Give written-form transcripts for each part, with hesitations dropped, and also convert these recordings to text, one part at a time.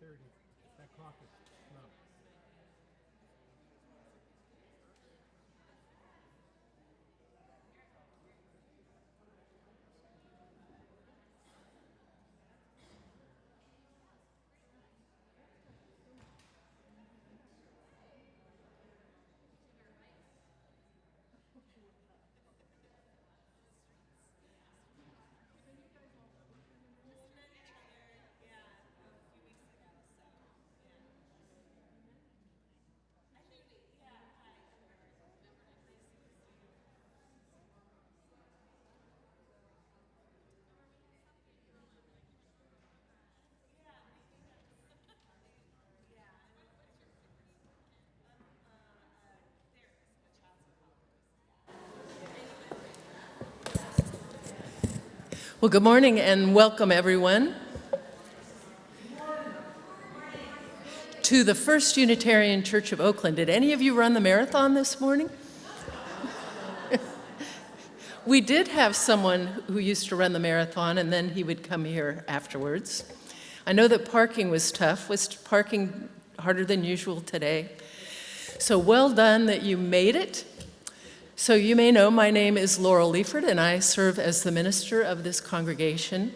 9:30. That clock is slow. Well, good morning and welcome, everyone, to the First Unitarian Church of Oakland. Did any of you run the marathon this morning? We did have someone who used to run the marathon, and then he would come here afterwards. I know that parking was tough. Was parking harder than usual today? So well done that you made it. So you may know my name is Laurel, and I serve as the minister of this congregation.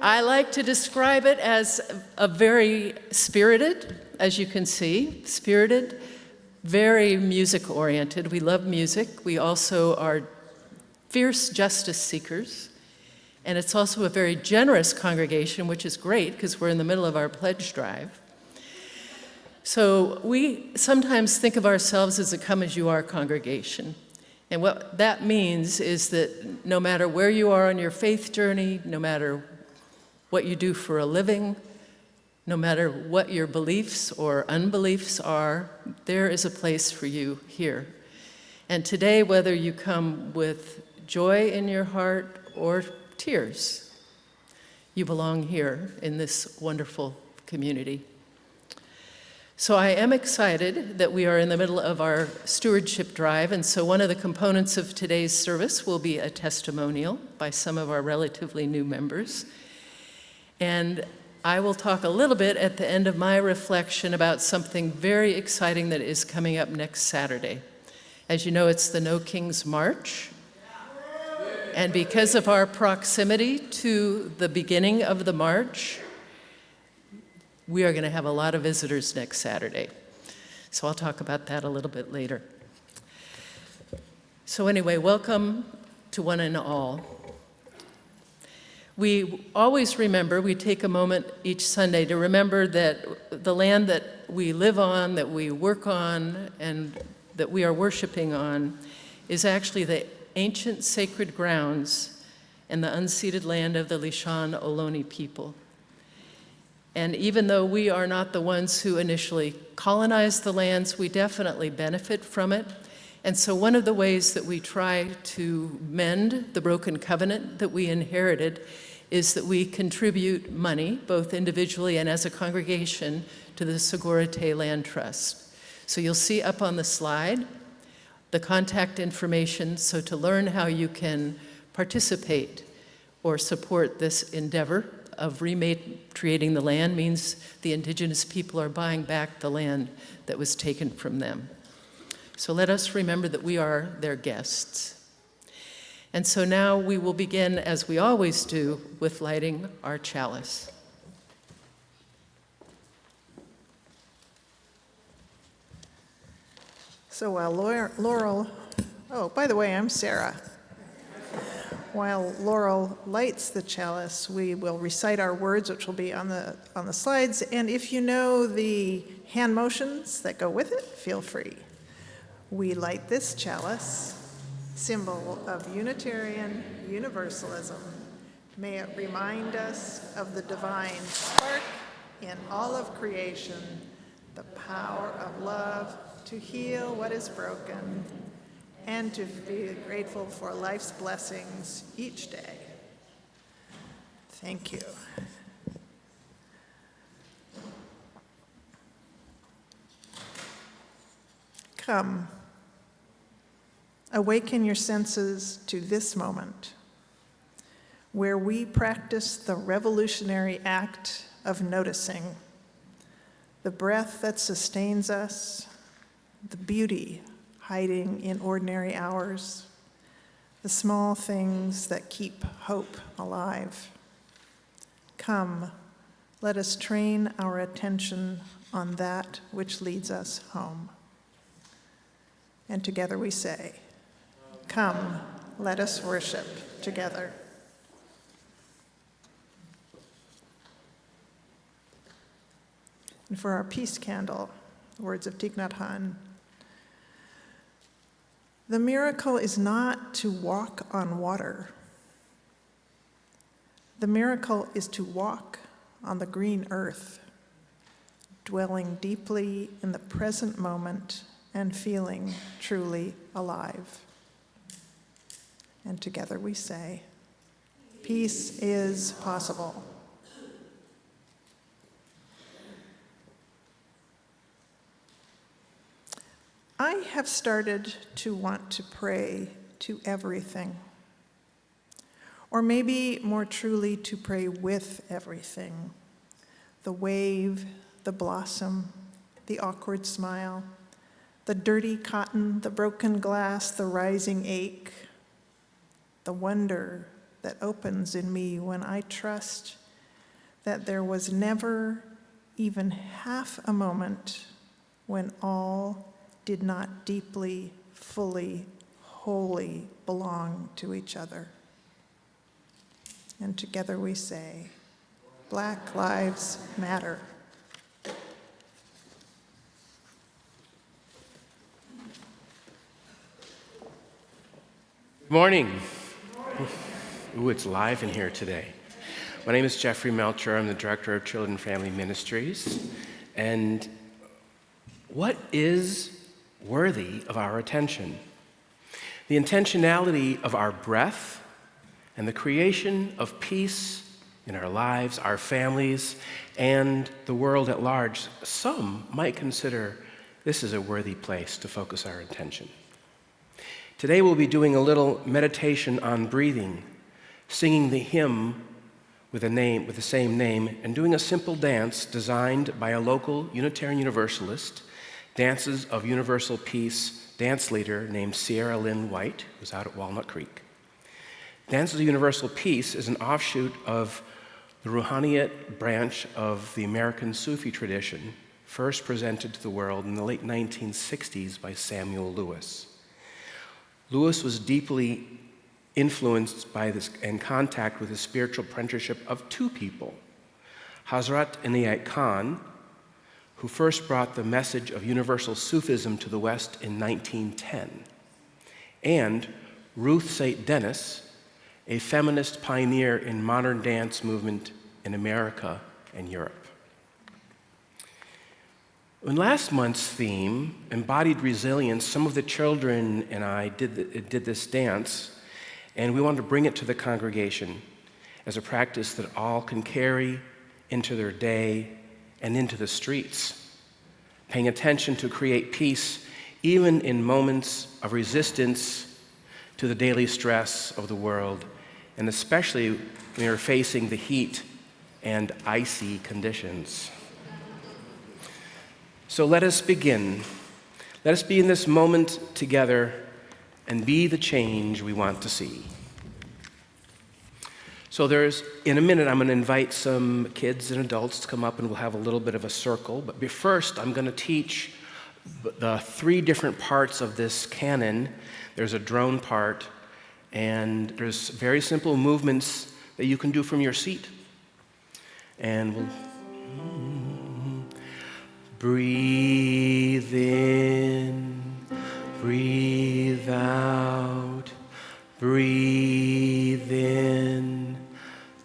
I like to describe it as a very spirited, as you can see, spirited, very music-oriented. We love music. We also are fierce justice seekers. And it's also a very generous congregation, which is great because we're in the middle of our pledge drive. So we sometimes think of ourselves as a come-as-you-are congregation. And what that means is that no matter where you are on your faith journey, no matter what you do for a living, no matter what your beliefs or unbeliefs are, there is a place for you here. And today, whether you come with joy in your heart or tears, you belong here in this wonderful community. So I am excited that we are in the middle of our stewardship drive, and so one of the components of today's service will be a testimonial by some of our relatively new members. And I will talk a little bit at the end of my reflection about something very exciting that is coming up next Saturday. As you know, it's the No Kings March. And because of our proximity to the beginning of the march, we are going to have a lot of visitors next Saturday. So I'll talk about that a little bit later. So anyway, welcome to one and all. We always remember, we take a moment each Sunday to remember that the land that we live on, that we work on, and that we are worshiping on is actually the ancient sacred grounds and the unceded land of the Lishan Ohlone people. And even though we are not the ones who initially colonized the lands, we definitely benefit from it. And so one of the ways that we try to mend the broken covenant that we inherited is that we contribute money, both individually and as a congregation, to the Sogorea Te Land Trust. So you'll see up on the slide the contact information, so to learn how you can participate or support this endeavor of rematriating the land means the indigenous people are buying back the land that was taken from them. So let us remember that we are their guests. And so now we will begin, as we always do, with lighting our chalice. So while Laurel, oh, by the way, I'm Sarah. While Laurel lights the chalice, we will recite our words, which will be on the slides. And if you know the hand motions that go with it, feel free. We light this chalice, symbol of Unitarian Universalism. May it remind us of the divine spark in all of creation, the power of love to heal what is broken, and to be grateful for life's blessings each day. Thank you. Come, awaken your senses to this moment, where we practice the revolutionary act of noticing the breath that sustains us, the beauty hiding in ordinary hours, the small things that keep hope alive. Come, let us train our attention on that which leads us home. And together we say, come, let us worship together. And for our peace candle, the words of Thich Nhat Hanh. The miracle is not to walk on water. The miracle is to walk on the green earth, dwelling deeply in the present moment and feeling truly alive. And together we say, peace is possible. I have started to want to pray to everything, or maybe more truly to pray with everything. The wave, the blossom, the awkward smile, the dirty cotton, the broken glass, the rising ache, the wonder that opens in me when I trust that there was never even half a moment when all did not deeply, fully, wholly belong to each other. And together we say, Black Lives Matter. Good morning. Ooh, it's live in here today. My name is Jeffrey Melcher. I'm the Director of Children and Family Ministries. And what is worthy of our attention? The intentionality of our breath and the creation of peace in our lives, our families, and the world at large. Some might consider this is a worthy place to focus our attention. Today we'll be doing a little meditation on breathing, singing the hymn with the same name, and doing a simple dance designed by a local Unitarian Universalist, Dances of Universal Peace dance leader named Sierra Lynn White, who's out at Walnut Creek. Dances of Universal Peace is an offshoot of the Ruhaniyat branch of the American Sufi tradition, first presented to the world in the late 1960s by Samuel Lewis. Lewis was deeply influenced by this and contact with the spiritual apprenticeship of two people, Hazrat Inayat Khan, who first brought the message of universal Sufism to the West in 1910, and Ruth St. Dennis, a feminist pioneer in modern dance movement in America and Europe. In last month's theme, Embodied Resilience, some of the children and I did this dance, and we wanted to bring it to the congregation as a practice that all can carry into their day and into the streets, paying attention to create peace even in moments of resistance to the daily stress of the world, and especially when you're facing the heat and icy conditions. So let us begin. Let us be in this moment together and be the change we want to see. So in a minute, I'm going to invite some kids and adults to come up and we'll have a little bit of a circle. But first, I'm going to teach the 3 different parts of this canon. There's a drone part, and there's very simple movements that you can do from your seat. And we'll breathe in, breathe out, breathe in,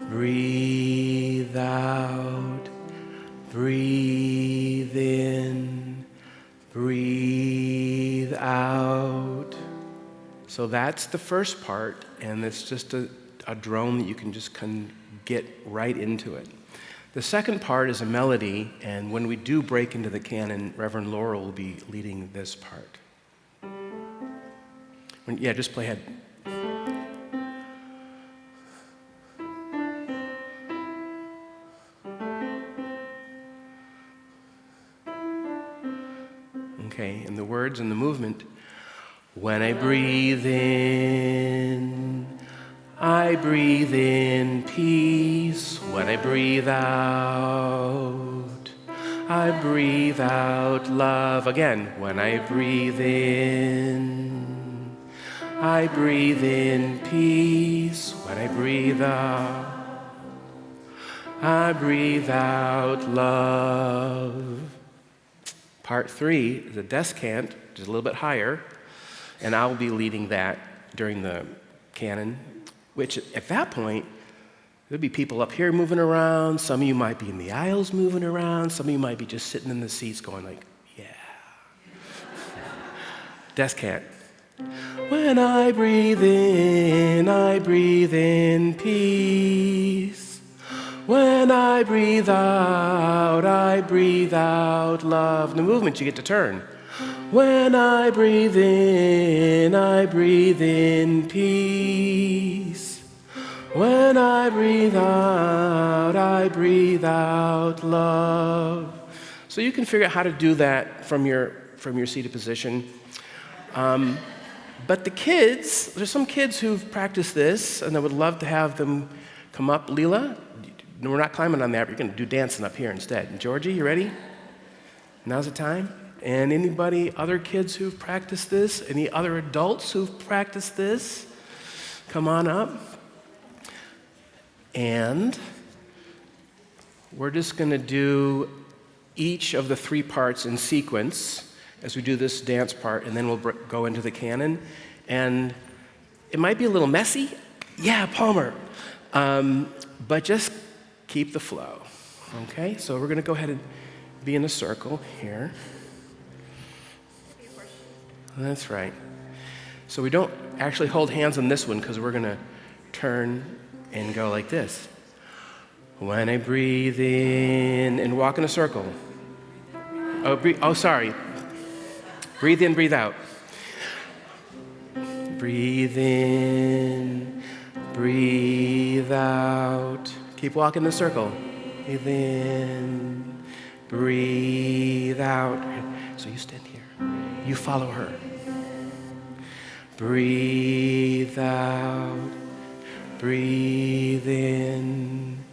breathe out, breathe in, breathe out. So that's the first part, and it's just a drone that you can just get right into it. The second part is a melody, and when we do break into the canon, Reverend Laurel will be leading this part. Just play ahead. Okay, and the words and the movement. When I breathe in, I breathe in peace. When I breathe out, I breathe out love. Again, when I breathe in, I breathe in peace. When I breathe out, I breathe out love. Part 3 is a descant, which is a little bit higher, and I'll be leading that during the canon, which at that point, there'll be people up here moving around. Some of you might be in the aisles moving around. Some of you might be just sitting in the seats going like, yeah. Descant. When I breathe in peace. When I breathe out love. The movement you get to turn. When I breathe in peace. When I breathe out love. So you can figure out how to do that from your seated position. But the kids, there's some kids who've practiced this, and I would love to have them come up. Leela, we're not climbing on that. We're going to do dancing up here instead. And Georgie, you ready? Now's the time. And anybody, other kids who've practiced this? Any other adults who've practiced this? Come on up. And we're just going to do each of the 3 parts in sequence as we do this dance part, and then we'll go into the canon. And it might be a little messy. Yeah, Palmer. But just keep the flow. Okay? So we're going to go ahead and be in a circle here. That's right. So we don't actually hold hands on this one because we're going to turn and go like this. When I breathe in and walk in a circle. Sorry. Breathe in, breathe out. Breathe in, breathe out. Keep walking the circle. Breathe in, breathe out. So you stand here. You follow her. Breathe out, breathe in,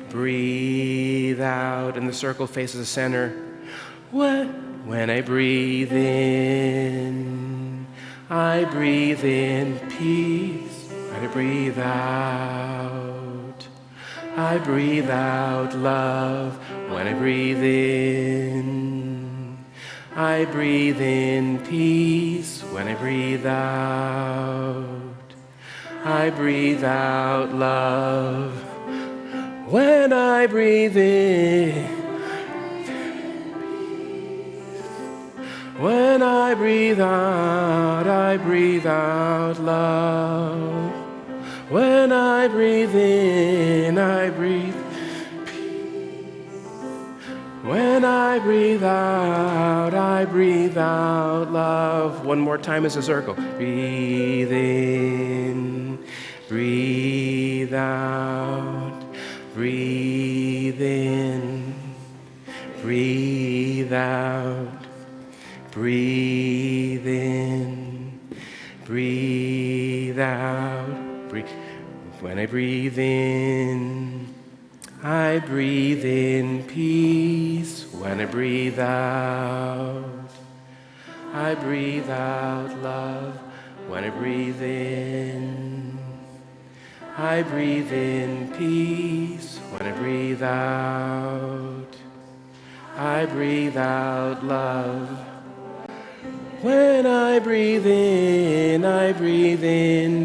breathe out. And the circle faces the center. When I breathe in, I breathe in peace. When I breathe out, I breathe out love. When I breathe in, I breathe in peace. When I breathe out, I breathe out love. When I breathe in, when I breathe out love. When I breathe in, I breathe peace. When I breathe out love. One more time as a circle. Breathe in, breathe out, breathe in, breathe out. Breathe in, breathe out. When I breathe in, I breathe in peace. When I breathe out, I breathe out love. When I breathe in, I breathe in peace. When I breathe out, I breathe out love. When I breathe in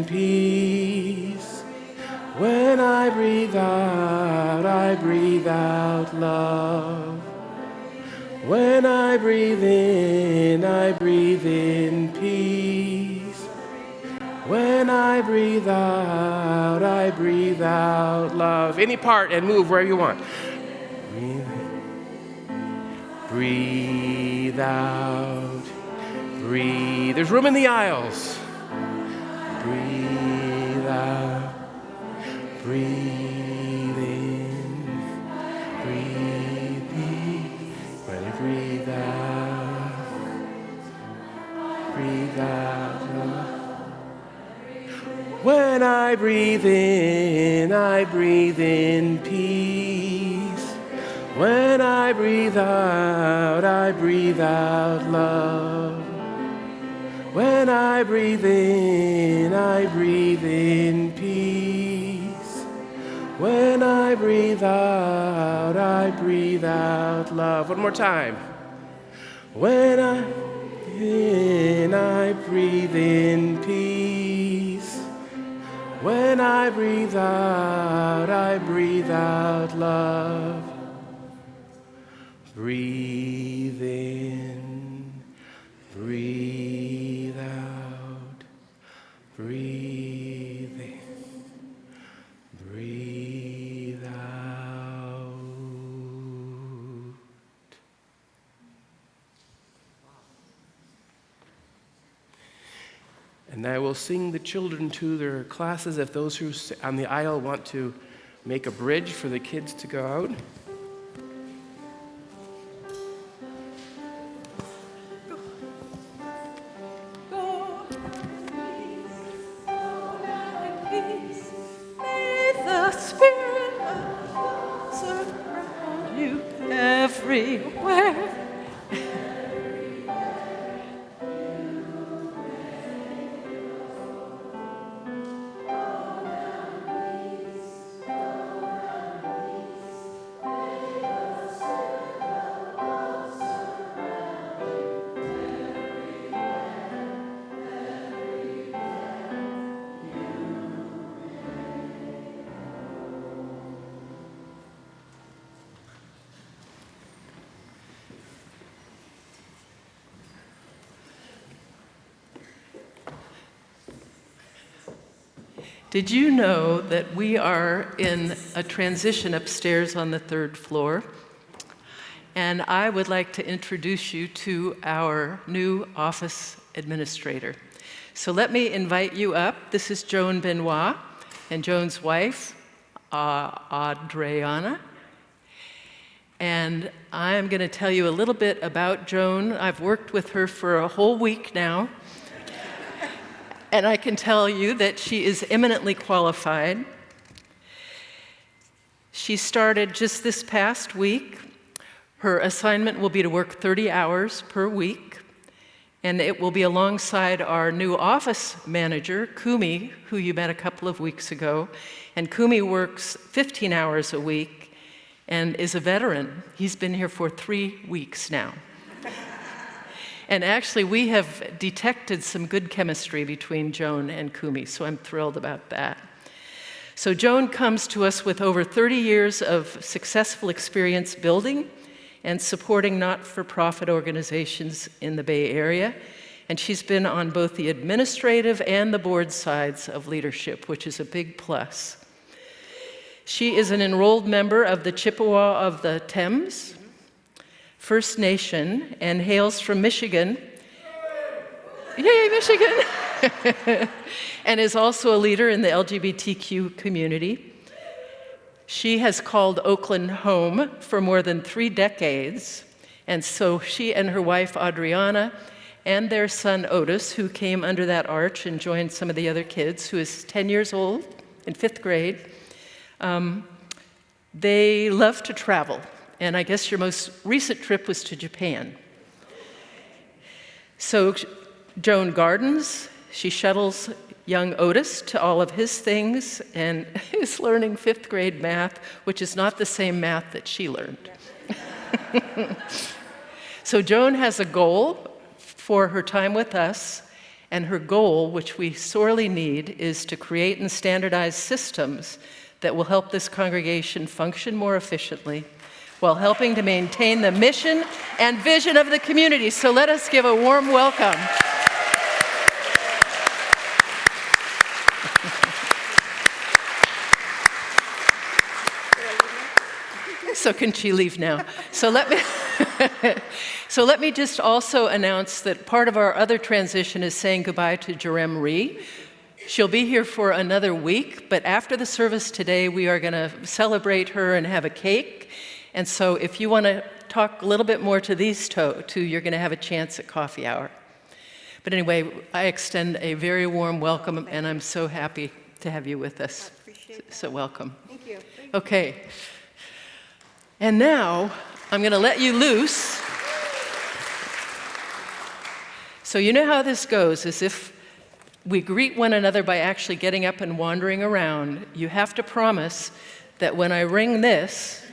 peace. When I breathe out love. When I breathe in peace. When I breathe out love. Any part and move wherever you want. Breathe out. Breathe. There's room in the aisles. Breathe out. Breathe in. Breathe in. When I breathe out. breathe out love. When I breathe in peace. When I breathe out love. When I breathe in peace. When I breathe out love. One more time. When I breathe in peace. When I breathe out love. Breathe in, breathe out, breathe in, breathe out. And I will sing the children to their classes if those who on the aisle want to make a bridge for the kids to go out. Everywhere. Did you know that we are in a transition upstairs on the 3rd floor? And I would like to introduce you to our new office administrator. So let me invite you up. This is Joan Benoit and Joan's wife, Adriana. And I'm going to tell you a little bit about Joan. I've worked with her for a whole week now. And I can tell you that she is eminently qualified. She started just this past week. Her assignment will be to work 30 hours per week, and it will be alongside our new office manager, Kumi, who you met a couple of weeks ago. And Kumi works 15 hours a week and is a veteran. He's been here for 3 weeks now. And actually, we have detected some good chemistry between Joan and Kumi, so I'm thrilled about that. So Joan comes to us with over 30 years of successful experience building and supporting not-for-profit organizations in the Bay Area. And she's been on both the administrative and the board sides of leadership, which is a big plus. She is an enrolled member of the Chippewa of the Thames First Nation and hails from Michigan. Yay, Michigan! And is also a leader in the LGBTQ community. She has called Oakland home for more than 3 decades. And so she and her wife, Adriana, and their son, Otis, who came under that arch and joined some of the other kids, who is 10 years old in 5th grade, they love to travel. And I guess your most recent trip was to Japan. So Joan gardens, she shuttles young Otis to all of his things, and is learning 5th grade math, which is not the same math that she learned. So Joan has a goal for her time with us, and her goal, which we sorely need, is to create and standardize systems that will help this congregation function more efficiently, while helping to maintain the mission and vision of the community. So let us give a warm welcome. So can she leave now? So let me just also announce that part of our other transition is saying goodbye to Jerem Ree. She'll be here for another week, but after the service today, we are going to celebrate her and have a cake. And so if you want to talk a little bit more to these two, you're going to have a chance at coffee hour. But anyway, I extend a very warm welcome, and I'm so happy to have you with us. I appreciate that. So welcome. Thank you. Okay. And now I'm going to let you loose. So you know how this goes, is if we greet one another by actually getting up and wandering around, you have to promise that when I ring this,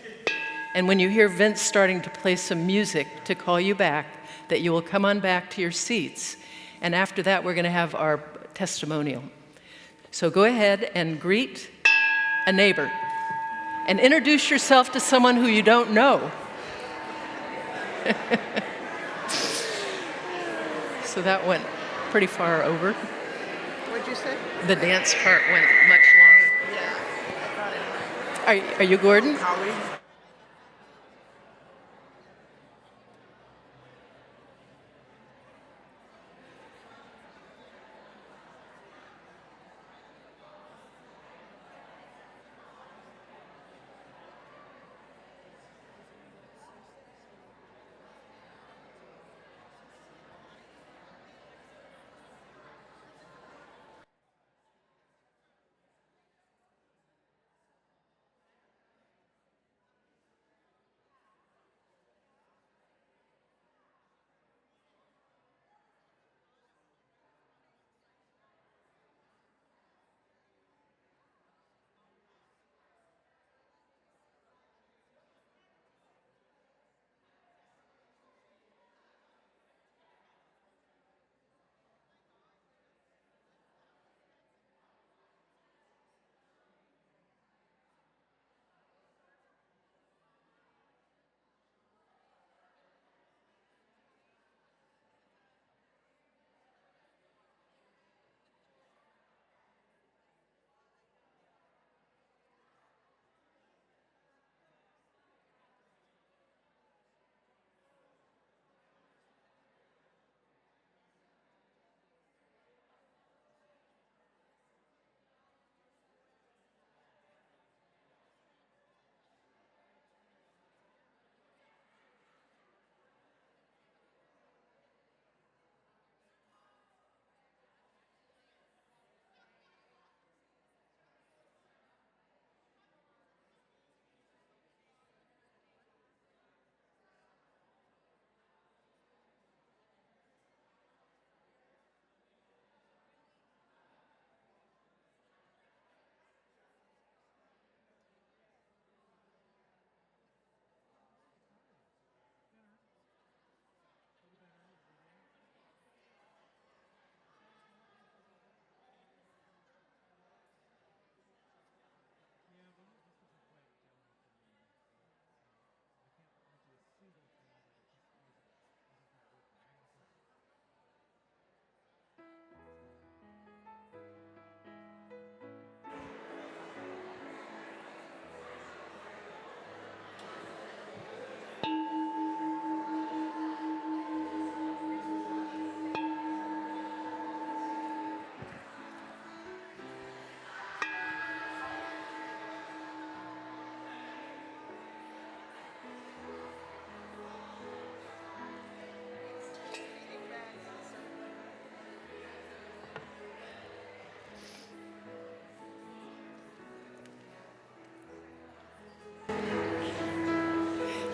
and when you hear Vince starting to play some music to call you back, that you will come on back to your seats. And after that, we're going to have our testimonial. So go ahead and greet a neighbor and introduce yourself to someone who you don't know. So that went pretty far over. What'd you say? The dance part went much longer. Yeah, I thought it. Are you Gordon? Holly?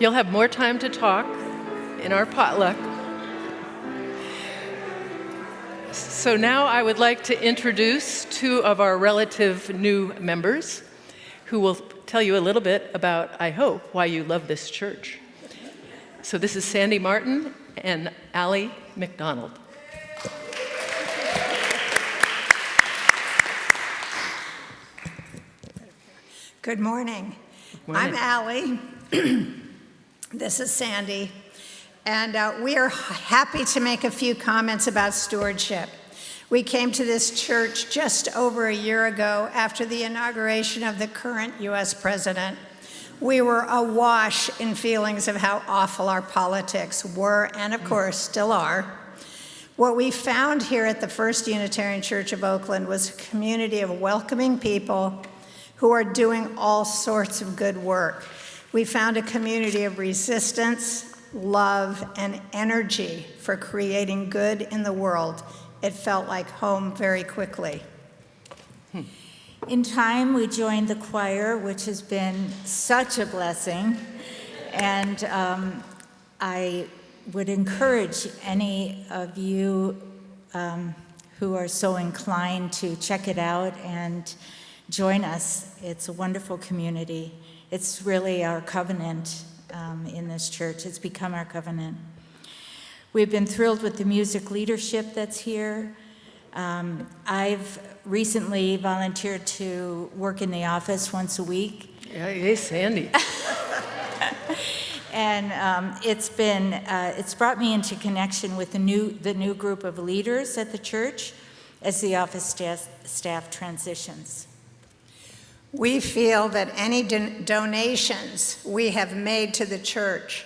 You'll have more time to talk in our potluck. So now I would like to introduce two of our relative new members who will tell you a little bit about, I hope, why you love this church. So this is Sandy Martin and Allie McDonald. Good morning. Morning. I'm Allie. This is Sandy. And we are happy to make a few comments about stewardship. We came to this church just over a year ago after the inauguration of the current U.S. president. We were awash in feelings of how awful our politics were and, of course, still are. What we found here at the First Unitarian Church of Oakland was a community of welcoming people who are doing all sorts of good work. We found a community of resistance love, and energy for creating good in the world. It felt like home very quickly. In time, we joined the choir, which has been such a blessing. And I would encourage any of you who are so inclined to check it out and join us. It's a wonderful community. It's really our covenant in this church. It's become our covenant. We've been thrilled with the music leadership that's here. I've recently volunteered to work in the office once a week. Yeah, hey, Sandy. And it's brought me into connection with the new group of leaders at the church as the office staff transitions. We feel that any donations we have made to the church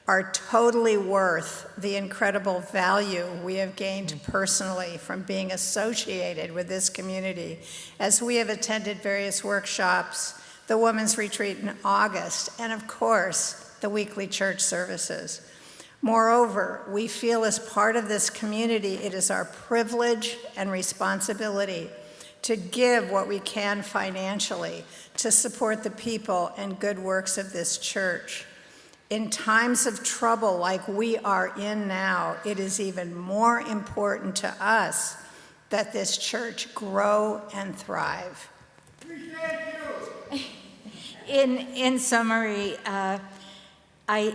are totally worth the incredible value we have gained personally from being associated with this community, as we have attended various workshops, the women's retreat in August, and of course, the weekly church services. Moreover, we feel as part of this community, it is our privilege and responsibility to give what we can financially to support the people and good works of this church. In times of trouble like we are in now, it is even more important to us that this church grow and thrive. In summary, I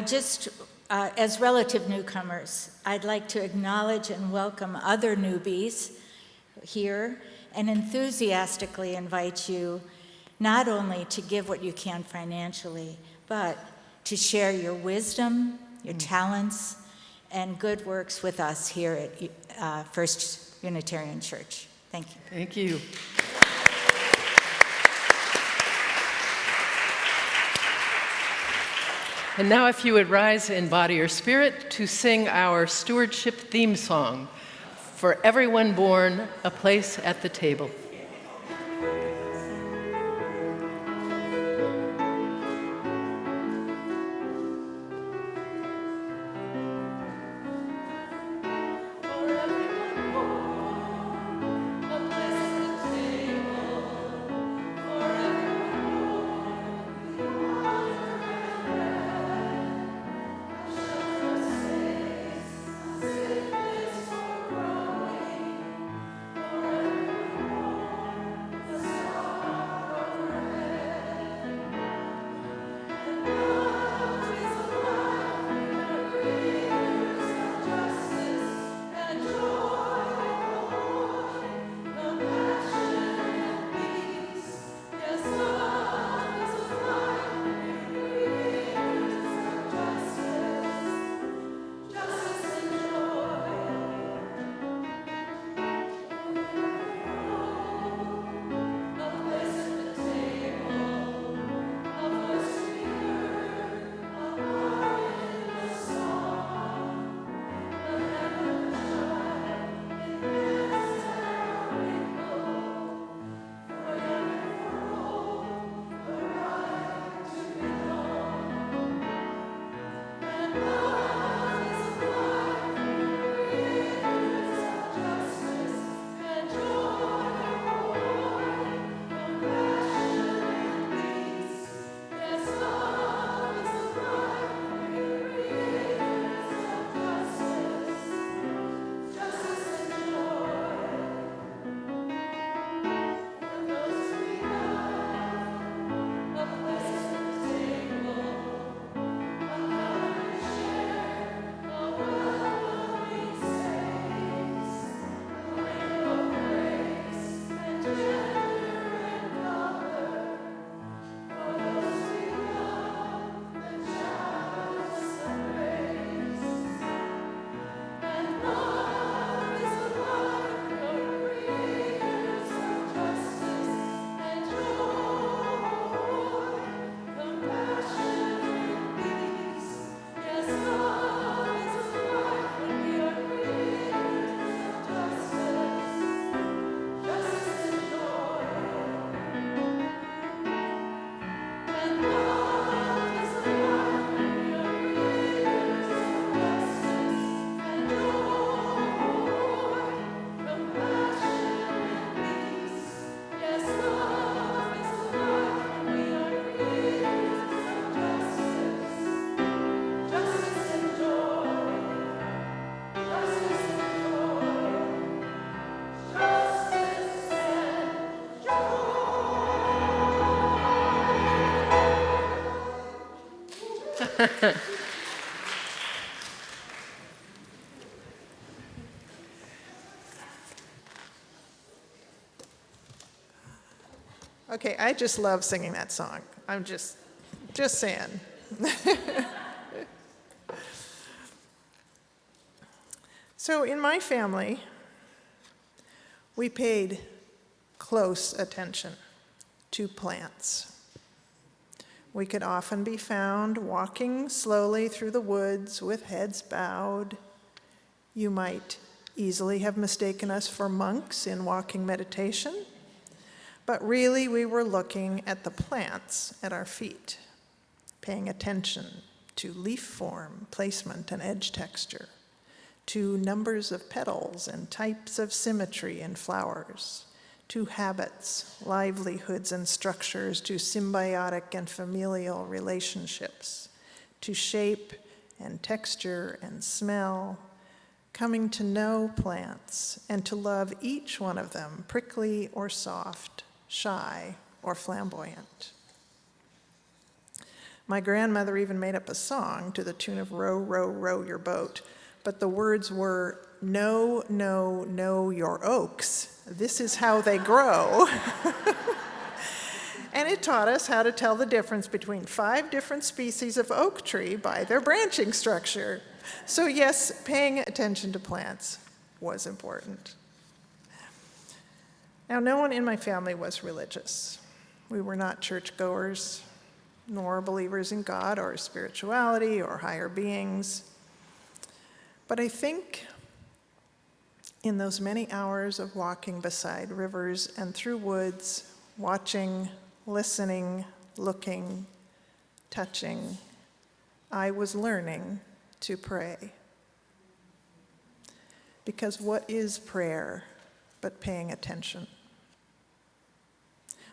just, as relative newcomers, I'd like to acknowledge and welcome other newbies here and enthusiastically invite you not only to give what you can financially, but to share your wisdom, your talents, and good works with us here at First Unitarian Church. Thank you. Thank you. And now if you would rise in body or spirit to sing our stewardship theme song, For Everyone Born, A Place at the Table. Okay, I just love singing that song. I'm just saying. So in my family, we paid close attention to plants. We could often be found walking slowly through the woods with heads bowed. You might easily have mistaken us for monks in walking meditation, but really we were looking at the plants at our feet, paying attention to leaf form, placement, and edge texture, to numbers of petals and types of symmetry in flowers, to habits, livelihoods, and structures, to symbiotic and familial relationships, to shape and texture and smell, coming to know plants and to love each one of them, prickly or soft, shy or flamboyant. My grandmother even made up a song to the tune of "Row, row, row your boat," but the words were, "Know, know, know your oaks. This is how they grow." And it taught us how to tell the difference between 5 different species of oak tree by their branching structure. So yes, paying attention to plants was important. Now, no one in my family was religious. We were not churchgoers, nor believers in God or spirituality or higher beings. But I think in those many hours of walking beside rivers and through woods, watching, listening, looking, touching, I was learning to pray. Because what is prayer but paying attention?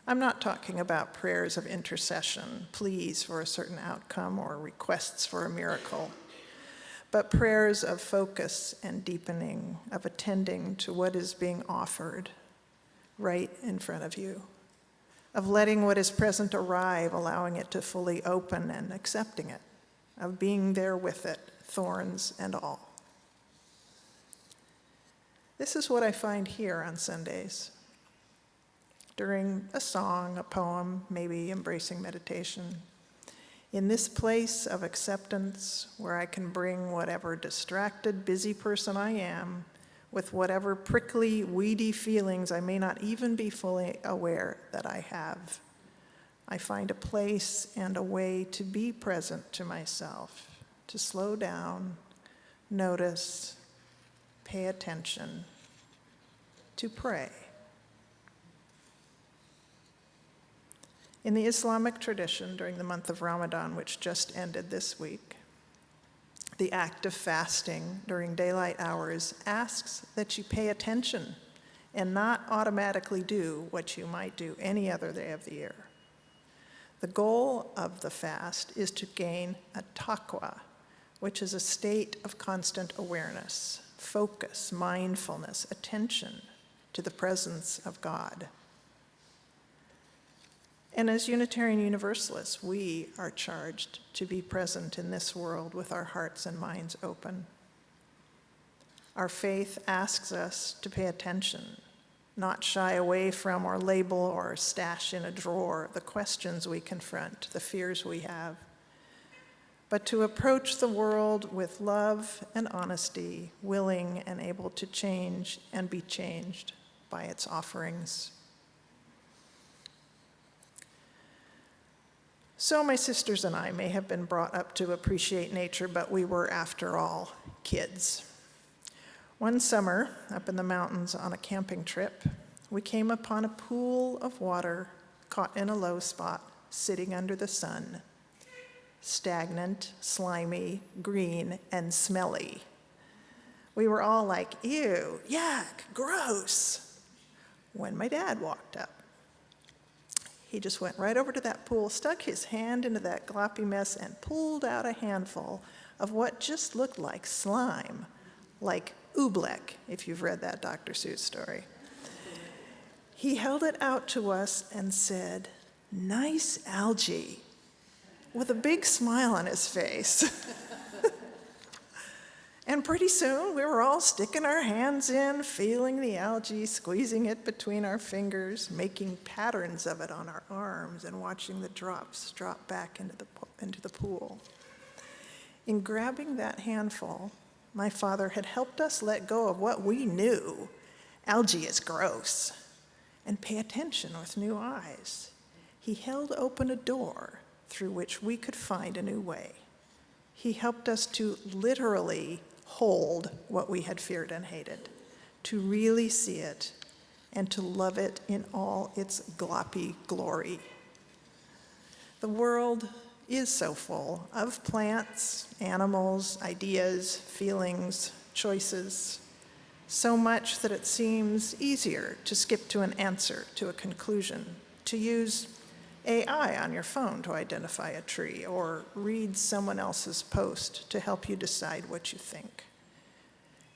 I'm not talking about prayers of intercession, pleas for a certain outcome or requests for a miracle, but prayers of focus and deepening, of attending to what is being offered right in front of you, of letting what is present arrive, allowing it to fully open and accepting it, of being there with it, thorns and all. This is what I find here on Sundays, during a song, a poem, maybe embracing meditation. In this place of acceptance where I can bring whatever distracted, busy person I am with whatever prickly, weedy feelings I may not even be fully aware that I have, I find a place and a way to be present to myself, to slow down, notice, pay attention, to pray. In the Islamic tradition, during the month of Ramadan, which just ended this week, the act of fasting during daylight hours asks that you pay attention and not automatically do what you might do any other day of the year. The goal of the fast is to gain a taqwa, which is a state of constant awareness, focus, mindfulness, attention to the presence of God. And as Unitarian Universalists, we are charged to be present in this world with our hearts and minds open. Our faith asks us to pay attention, not shy away from or label or stash in a drawer the questions we confront, the fears we have, but to approach the world with love and honesty, willing and able to change and be changed by its offerings. So my sisters and I may have been brought up to appreciate nature, but we were, after all, kids. One summer, up in the mountains on a camping trip, we came upon a pool of water caught in a low spot, sitting under the sun. Stagnant, slimy, green, and smelly. We were all like, ew, yuck, gross, when my dad walked up. He just went right over to that pool, stuck his hand into that gloppy mess, and pulled out a handful of what just looked like slime, like oobleck, if you've read that Dr. Seuss story. He held it out to us and said, "Nice algae." with a big smile on his face. And pretty soon, we were all sticking our hands in, feeling the algae, squeezing it between our fingers, making patterns of it on our arms, and watching the drops drop back into the pool. In grabbing that handful, my father had helped us let go of what we knew. Algae is gross. And pay attention with new eyes. He held open a door through which we could find a new way. He helped us to literally hold what we had feared and hated, to really see it, and to love it in all its gloppy glory. The world is so full of plants, animals, ideas, feelings, choices, so much that it seems easier to skip to an answer, to a conclusion, to use AI on your phone to identify a tree, or read someone else's post to help you decide what you think.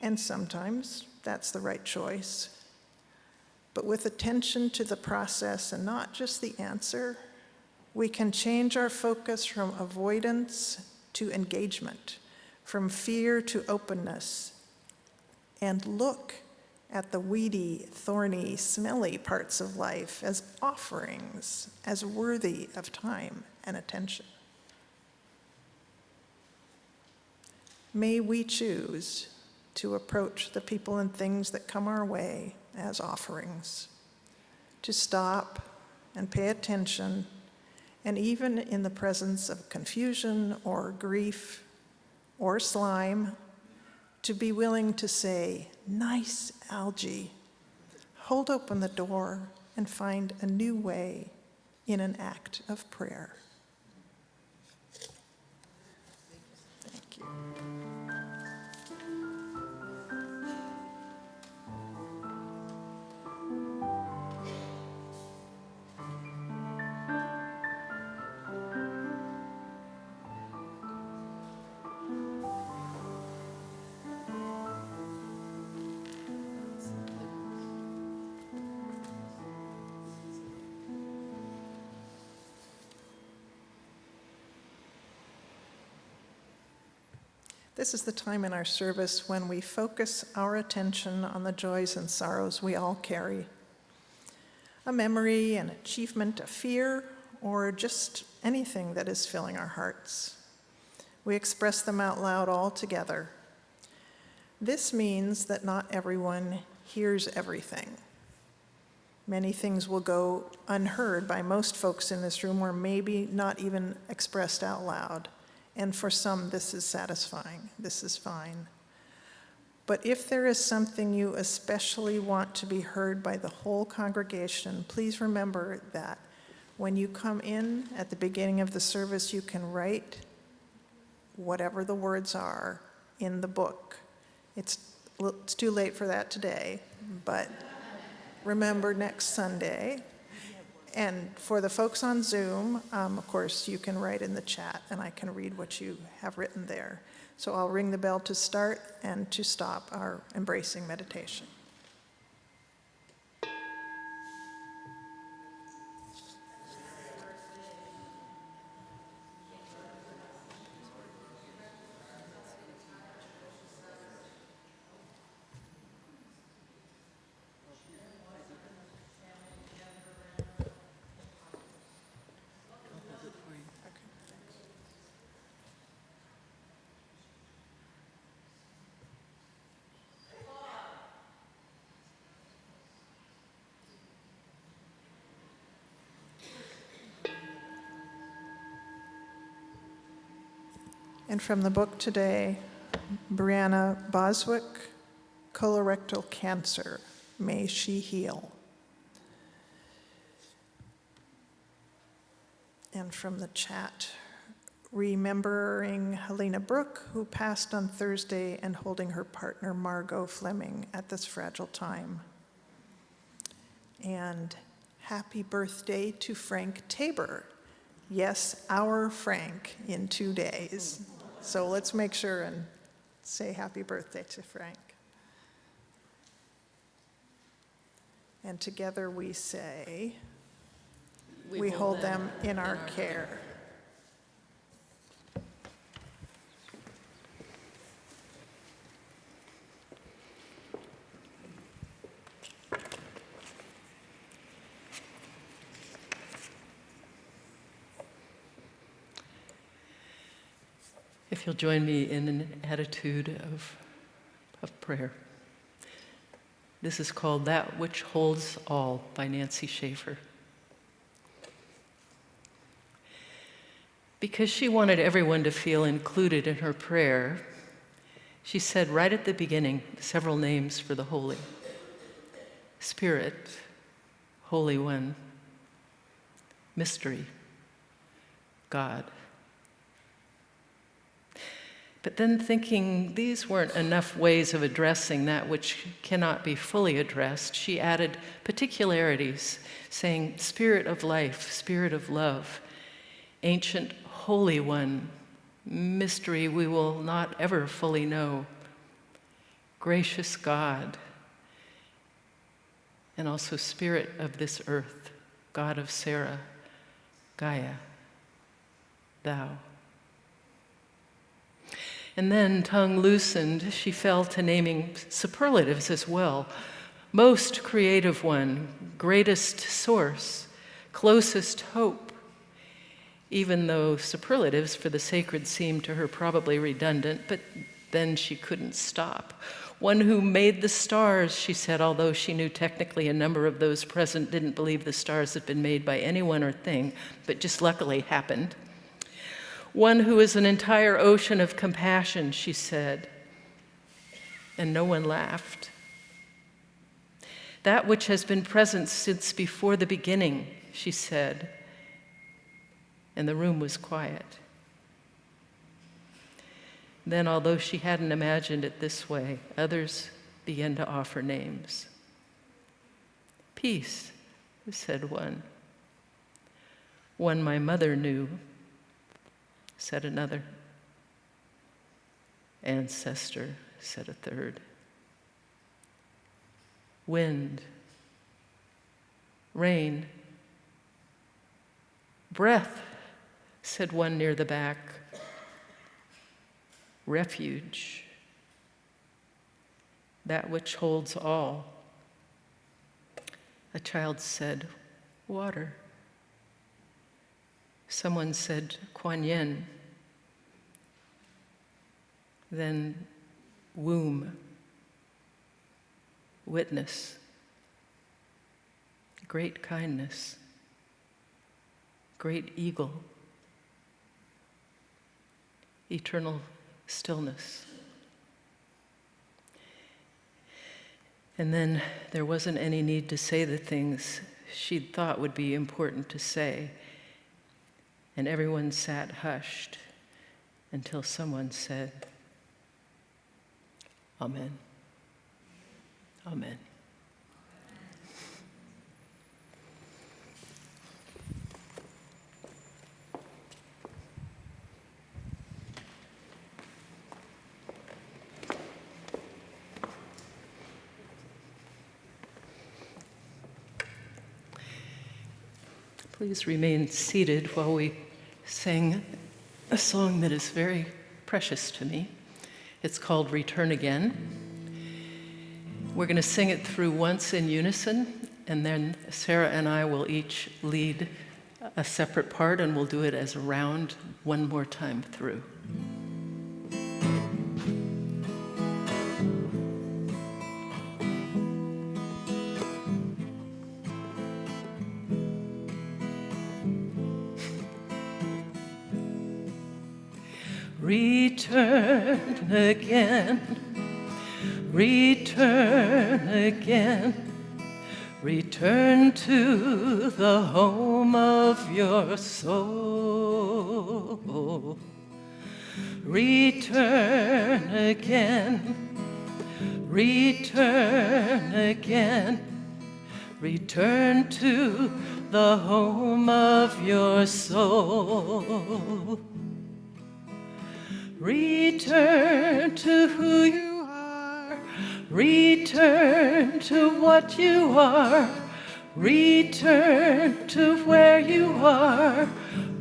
And sometimes that's the right choice. But with attention to the process and not just the answer, we can change our focus from avoidance to engagement, from fear to openness, and look at the weedy, thorny, smelly parts of life as offerings, as worthy of time and attention. May we choose to approach the people and things that come our way as offerings, to stop and pay attention, and even in the presence of confusion or grief or slime, to be willing to say, "Nice algae," hold open the door, and find a new way in an act of prayer. Thank you. This is the time in our service when we focus our attention on the joys and sorrows we all carry. A memory, an achievement, a fear, or just anything that is filling our hearts. We express them out loud all together. This means that not everyone hears everything. Many things will go unheard by most folks in this room, or maybe not even expressed out loud. And for some, this is satisfying. This is fine. But if there is something you especially want to be heard by the whole congregation, please remember that when you come in at the beginning of the service, you can write whatever the words are in the book. It's too late for that today, but remember next Sunday. And for the folks on Zoom, of course, you can write in the chat, and I can read what you have written there. So I'll ring the bell to start and to stop our embracing meditation. And from the book today, Brianna Boswick, Colorectal Cancer, May She Heal. And from the chat, remembering Helena Brooke, who passed on Thursday, and holding her partner Margot Fleming at this fragile time. And happy birthday to Frank Tabor. Yes, our Frank in 2 days. So let's make sure and say happy birthday to Frank. And together we say, we hold them in our care. if you'll join me in an attitude of prayer. This is called That Which Holds All by Nancy Schaefer. Because she wanted everyone to feel included in her prayer, she said right at the beginning several names for the holy. Spirit, Holy One, Mystery, God. But then thinking these weren't enough ways of addressing that which cannot be fully addressed, she added particularities, saying Spirit of life, Spirit of love, Ancient Holy One, mystery we will not ever fully know, gracious God, and also Spirit of this earth, God of Sarah, Gaia, Thou. And then, tongue loosened, she fell to naming superlatives as well. Most creative one, greatest source, closest hope, even though superlatives for the sacred seemed to her probably redundant, but then she couldn't stop. One who made the stars, she said, although she knew technically a number of those present didn't believe the stars had been made by anyone or thing, but just luckily happened. One who is an entire ocean of compassion, she said, and no one laughed. That which has been present since before the beginning, she said, and the room was quiet. Then, although she hadn't imagined it this way, others began to offer names. Peace, said one. One my mother knew, said another. Ancestor, said a third. Wind, rain, breath, said one near the back. Refuge, that which holds all. A child said, water. Someone said, Kuan Yin. Then, womb, witness, great kindness, great eagle, eternal stillness. And then there wasn't any need to say the things she'd thought would be important to say. And everyone sat hushed until someone said, Amen. Amen. Please remain seated while we sing a song that is very precious to me. It's called Return Again. We're going to sing it through once in unison, and then Sarah and I will each lead a separate part, and we'll do it as a round one more time through. Return again, return again, return to the home of your soul. Return again, return again, return to the home of your soul. Return to who you are, return to what you are, return to where you are,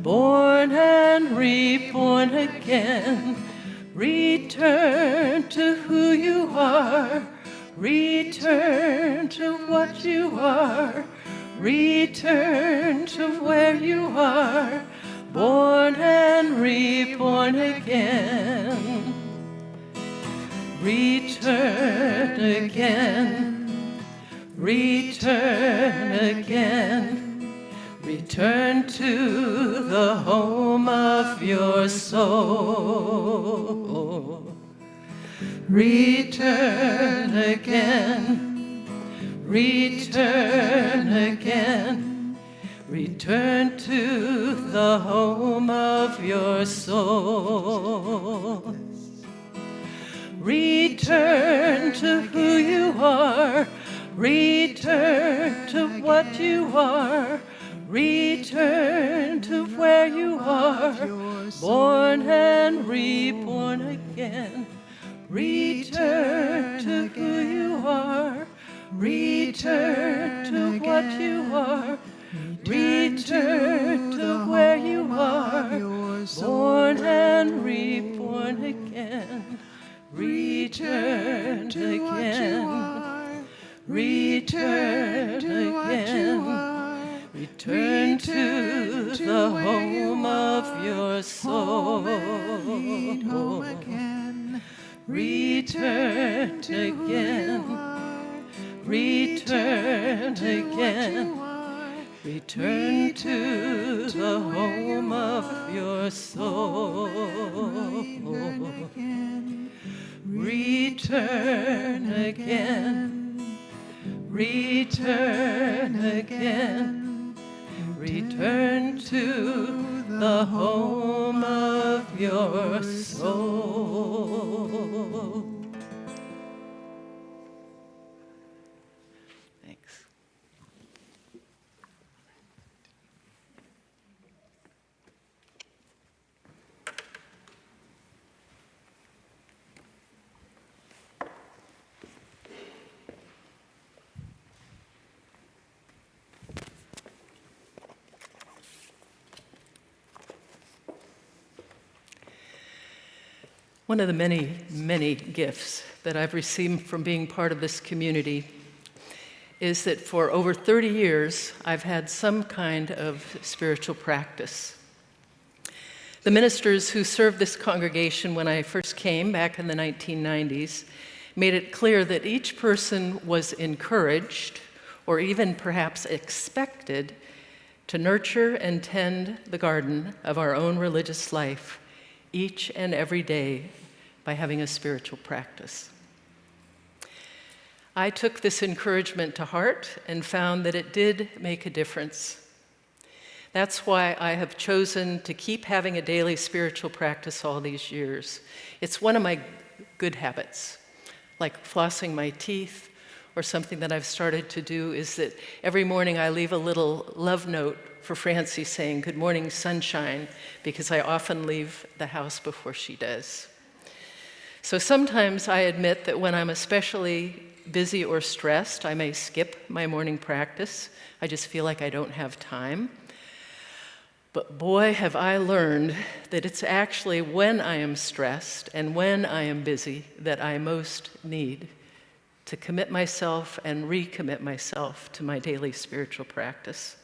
born and reborn again. Return to who you are, return to what you are, return to where you are, born and reborn again. Return again, return again, return to the home of your soul. Return again, return again, return to the home of your soul. Return to who you are, return to what you are, return to where you are, born and reborn again. Return to who you are, return to what you are, return to where you are, born and reborn again. Return again, return again, return to the home of your soul. Return again, return again, return to the home of your soul. Return again, return again, return to the home of your soul. Thanks. One of the many, many gifts that I've received from being part of this community is that for over 30 years, I've had some kind of spiritual practice. The ministers who served this congregation when I first came back in the 1990s made it clear that each person was encouraged, or even perhaps expected, to nurture and tend the garden of our own religious life each and every day by having a spiritual practice. I took this encouragement to heart and found that it did make a difference. That's why I have chosen to keep having a daily spiritual practice all these years. It's one of my good habits, like flossing my teeth, or something that I've started to do is that every morning I leave a little love note for Francie saying, "Good morning, sunshine," because I often leave the house before she does. So sometimes I admit that when I'm especially busy or stressed, I may skip my morning practice. I just feel like I don't have time. But boy, have I learned that it's actually when I am stressed and when I am busy that I most need to commit myself and recommit myself to my daily spiritual practice.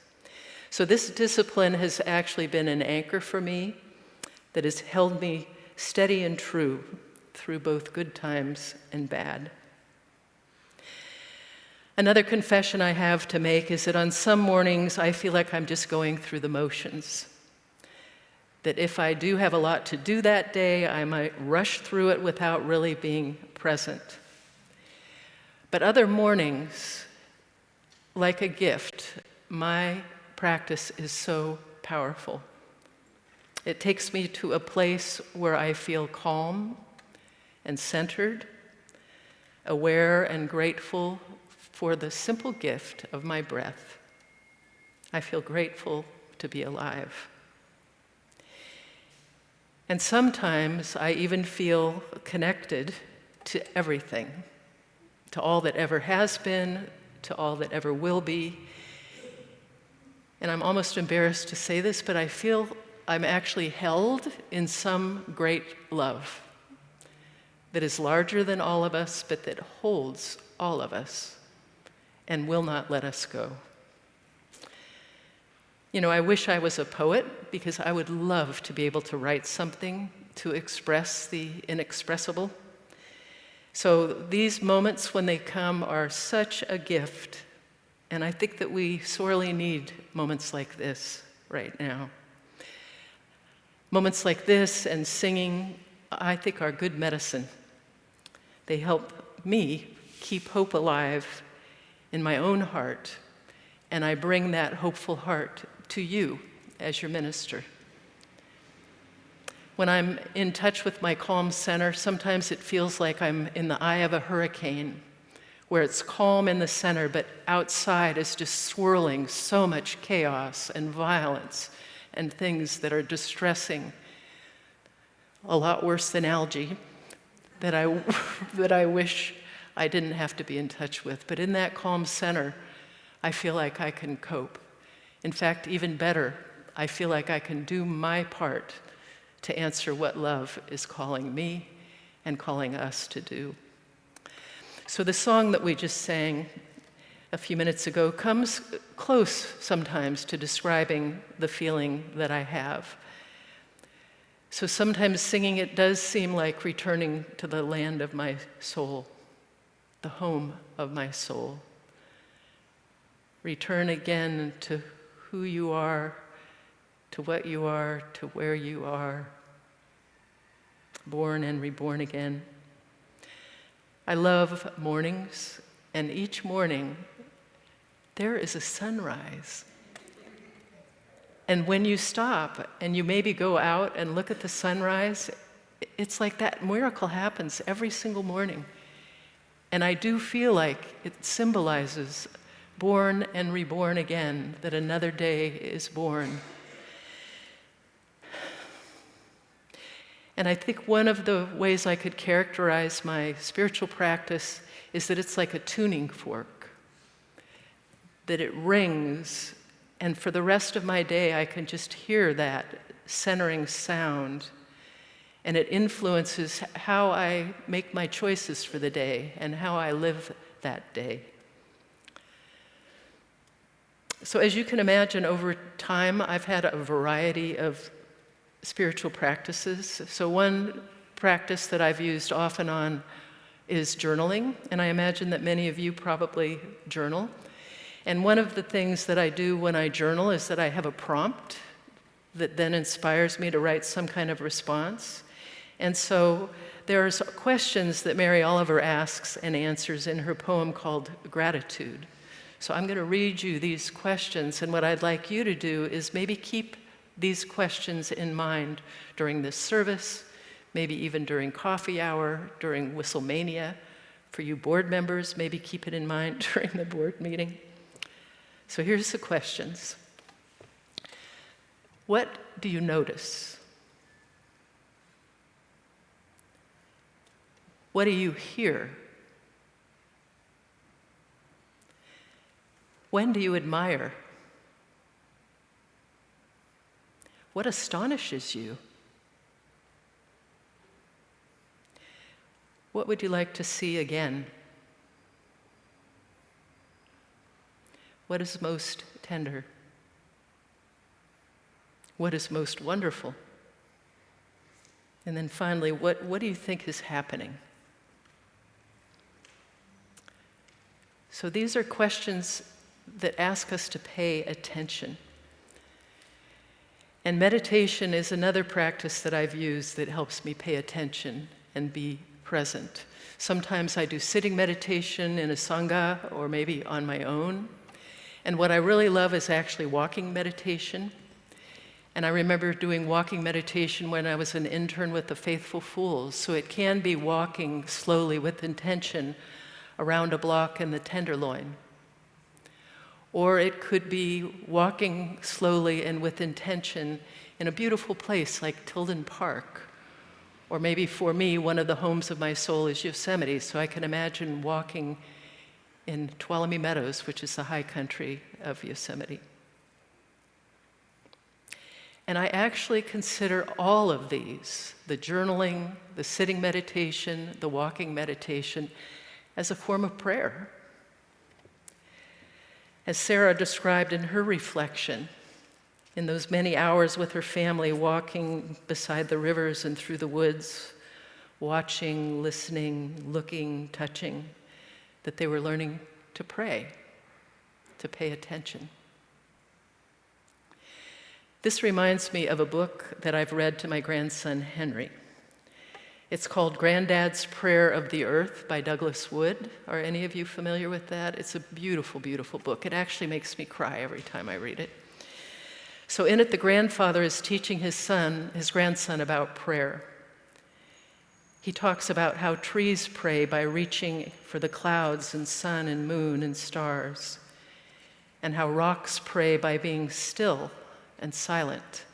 So this discipline has actually been an anchor for me that has held me steady and true through both good times and bad. Another confession I have to make is that on some mornings I feel like I'm just going through the motions. That if I do have a lot to do that day, I might rush through it without really being present. But other mornings, like a gift, my practice is so powerful. It takes me to a place where I feel calm and centered, aware and grateful for the simple gift of my breath. I feel grateful to be alive. And sometimes I even feel connected to everything, to all that ever has been, to all that ever will be. And I'm almost embarrassed to say this, but I feel I'm actually held in some great love that is larger than all of us, but that holds all of us and will not let us go. You know, I wish I was a poet because I would love to be able to write something to express the inexpressible. So these moments when they come are such a gift, and I think that we sorely need moments like this right now. Moments like this and singing, I think, are good medicine. They help me keep hope alive in my own heart, and I bring that hopeful heart to you as your minister. When I'm in touch with my calm center, sometimes it feels like I'm in the eye of a hurricane, where it's calm in the center, but outside is just swirling so much chaos and violence and things that are distressing, a lot worse than algae, that I wish I didn't have to be in touch with. But in that calm center, I feel like I can cope. In fact, even better, I feel like I can do my part to answer what love is calling me and calling us to do. So the song that we just sang a few minutes ago comes close sometimes to describing the feeling that I have. So sometimes singing it does seem like returning to the land of my soul, the home of my soul. Return again to who you are, to what you are, to where you are, born and reborn again. I love mornings, and each morning there is a sunrise. And when you stop and you maybe go out and look at the sunrise, it's like that miracle happens every single morning. And I do feel like it symbolizes born and reborn again, that another day is born. And I think one of the ways I could characterize my spiritual practice is that it's like a tuning fork, that it rings, and for the rest of my day I can just hear that centering sound, and it influences how I make my choices for the day and how I live that day. So as you can imagine, over time I've had a variety of spiritual practices. So one practice that I've used off and on is journaling, and I imagine that many of you probably journal. And one of the things that I do when I journal is that I have a prompt that then inspires me to write some kind of response. And so there's questions that Mary Oliver asks and answers in her poem called Gratitude. So I'm going to read you these questions, and what I'd like you to do is maybe keep these questions in mind during this service, maybe even during coffee hour, during Whistlemania. For you board members, maybe keep it in mind during the board meeting. So here's the questions. What do you notice? What do you hear? When do you admire? What astonishes you? What would you like to see again? What is most tender? What is most wonderful? And then finally, what do you think is happening? So these are questions that ask us to pay attention. And meditation is another practice that I've used that helps me pay attention and be present. Sometimes I do sitting meditation in a sangha or maybe on my own. And what I really love is actually walking meditation. And I remember doing walking meditation when I was an intern with the Faithful Fools. So it can be walking slowly with intention around a block in the Tenderloin. Or it could be walking slowly and with intention in a beautiful place like Tilden Park. Or maybe for me, one of the homes of my soul is Yosemite, so I can imagine walking in Tuolumne Meadows, which is the high country of Yosemite. And I actually consider all of these, the journaling, the sitting meditation, the walking meditation, as a form of prayer. As Sarah described in her reflection, in those many hours with her family, walking beside the rivers and through the woods, watching, listening, looking, touching, that they were learning to pray, to pay attention. This reminds me of a book that I've read to my grandson, Henry. It's called Granddad's Prayer of the Earth by Douglas Wood. Are any of you familiar with that? It's a beautiful, beautiful book. It actually makes me cry every time I read it. So in it, the grandfather is teaching his grandson about prayer. He talks about how trees pray by reaching for the clouds and sun and moon and stars, and how rocks pray by being still and silent.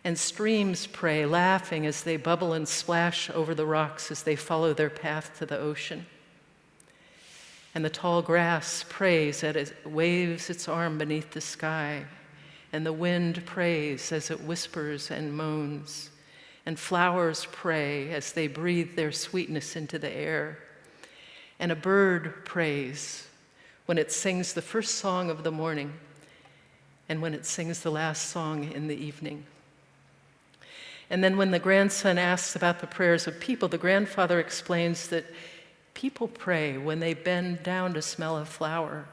And streams pray, laughing as they bubble and splash over the rocks as they follow their path to the ocean. And the tall grass prays as it waves its arm beneath the sky, and the wind prays as it whispers and moans, and flowers pray as they breathe their sweetness into the air, and a bird prays when it sings the first song of the morning, and when it sings the last song in the evening. And then when the grandson asks about the prayers of people, the grandfather explains that people pray when they bend down to smell a flower,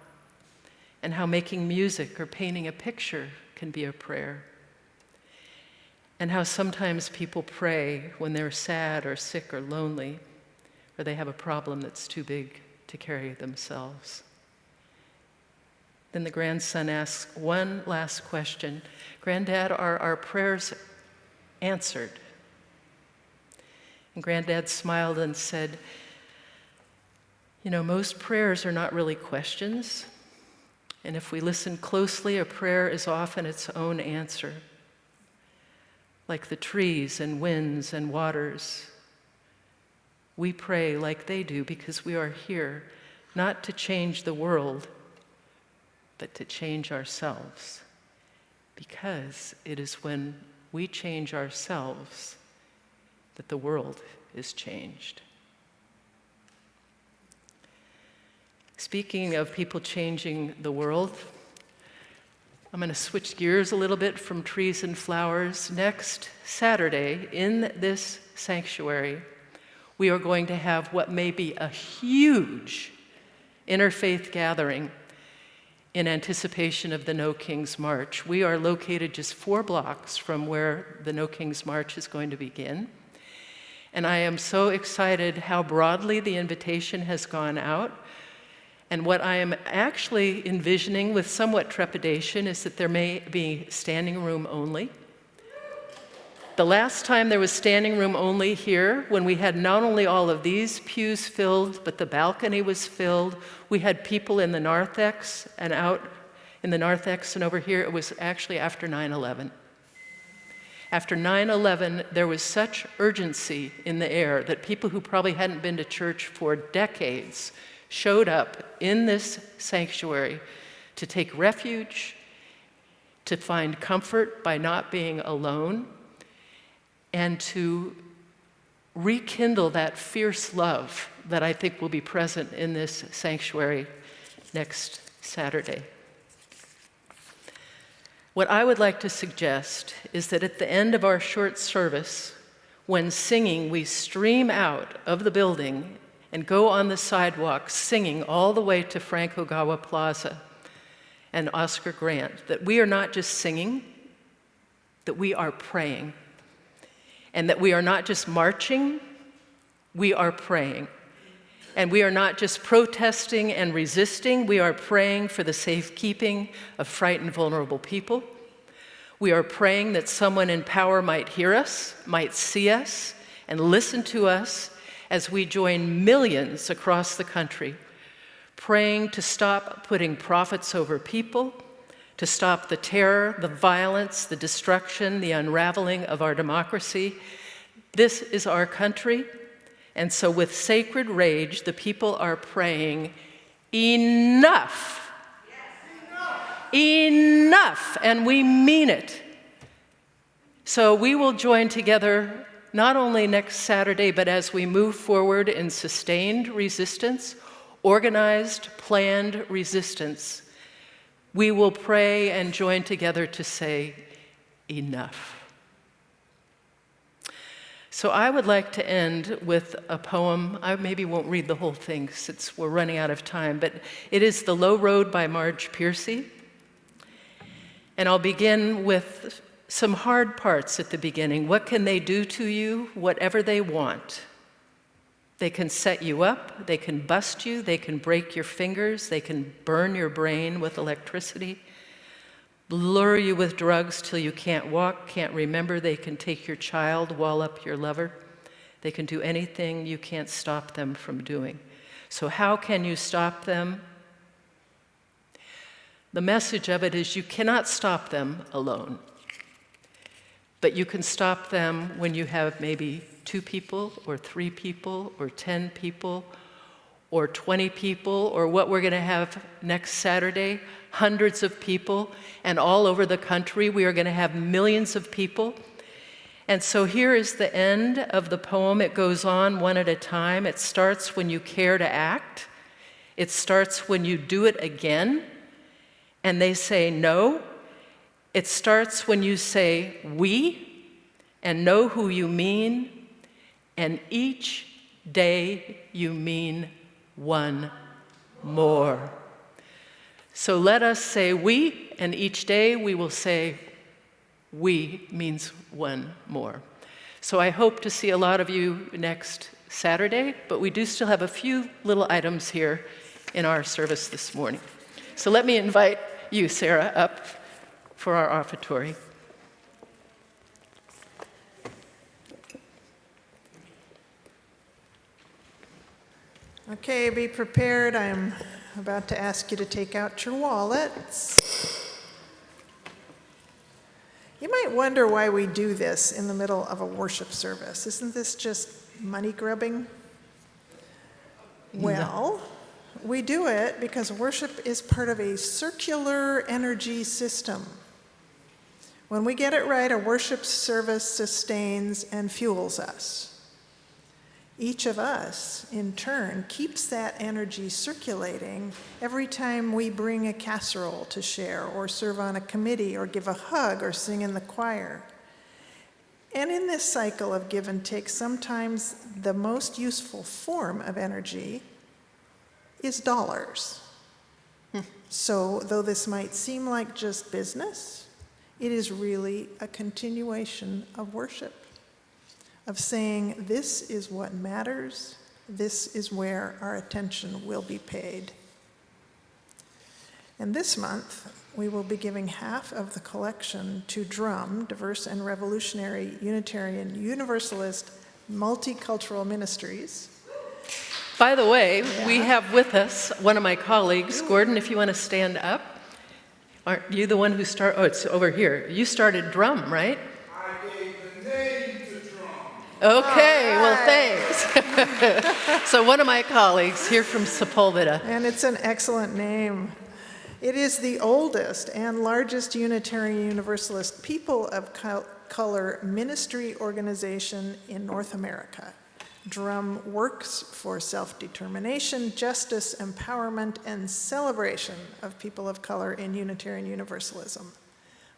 and how making music or painting a picture can be a prayer, and how sometimes people pray when they're sad or sick or lonely, or they have a problem that's too big to carry themselves. Then the grandson asks one last question. Granddad, are our prayers answered? And Granddad smiled and said, you know, most prayers are not really questions. And if we listen closely, a prayer is often its own answer. Like the trees and winds and waters, we pray like they do because we are here not to change the world, but to change ourselves. Because it is when we change ourselves that the world is changed. Speaking of people changing the world, I'm going to switch gears a little bit from trees and flowers. Next Saturday, in this sanctuary, we are going to have what may be a huge interfaith gathering in anticipation of the No Kings March. We are located just 4 blocks from where the No Kings March is going to begin. And I am so excited how broadly the invitation has gone out. And what I am actually envisioning with somewhat trepidation is that there may be standing room only. The last time there was standing room only here, when we had not only all of these pews filled, but the balcony was filled. We had people in the narthex and out in the narthex and over here. It was actually after 9/11. After 9/11, there was such urgency in the air that people who probably hadn't been to church for decades showed up in this sanctuary to take refuge, to find comfort by not being alone, and to rekindle that fierce love that I think will be present in this sanctuary next Saturday. What I would like to suggest is that at the end of our short service, when singing, we stream out of the building and go on the sidewalk singing all the way to Frank Ogawa Plaza and Oscar Grant, that we are not just singing, that we are praying. And that we are not just marching, we are praying. And we are not just protesting and resisting, we are praying for the safekeeping of frightened, vulnerable people. We are praying that someone in power might hear us, might see us, and listen to us as we join millions across the country, praying to stop putting profits over people, to stop the terror, the violence, the destruction, the unraveling of our democracy. This is our country, and so with sacred rage, the people are praying, enough! Yes, enough! Enough! And we mean it. So we will join together not only next Saturday, but as we move forward in sustained resistance, organized, planned resistance, we will pray and join together to say, enough. So I would like to end with a poem. I maybe won't read the whole thing since we're running out of time, but it is The Low Road by Marge Piercy. And I'll begin with some hard parts at the beginning. What can they do to you? Whatever they want. They can set you up, they can bust you, they can break your fingers, they can burn your brain with electricity, lure you with drugs till you can't walk, can't remember. They can take your child, wall up your lover. They can do anything you can't stop them from doing. So how can you stop them? The message of it is you cannot stop them alone. But you can stop them when you have maybe 2 people or 3 people or 10 people or 20 people, or what we're going to have next Saturday, hundreds of people, and all over the country we are going to have millions of people. And so here is the end of the poem. It goes on one at a time. It starts when you care to act. It starts when you do it again, and they say no. It starts when you say we, and know who you mean, and each day you mean one more. So let us say we, and each day we will say we means one more. So I hope to see a lot of you next Saturday, but we do still have a few little items here in our service this morning. So let me invite you, Sarah, up for our offertory. Okay, be prepared. I'm about to ask you to take out your wallets. You might wonder why we do this in the middle of a worship service. Isn't this just money grubbing? Well, we do it because worship is part of a circular energy system. When we get it right, a worship service sustains and fuels us. Each of us, in turn, keeps that energy circulating every time we bring a casserole to share, or serve on a committee, or give a hug, or sing in the choir. And in this cycle of give and take, sometimes the most useful form of energy is dollars. So, though this might seem like just business, it is really a continuation of worship, of saying, this is what matters, this is where our attention will be paid. And this month, we will be giving half of the collection to DRUM, Diverse and Revolutionary Unitarian Universalist Multicultural Ministries. By the way, we have with us one of my colleagues, Gordon, if you want to stand up. Aren't you the one who started? Oh, it's over here. You started DRUM, right? I gave the name to drum. Okay, well, thanks. So one of my colleagues here from Sepulveda. And it's an excellent name. It is the oldest and largest Unitarian Universalist people of color ministry organization in North America. DRUM works for self-determination, justice, empowerment, and celebration of people of color in Unitarian Universalism.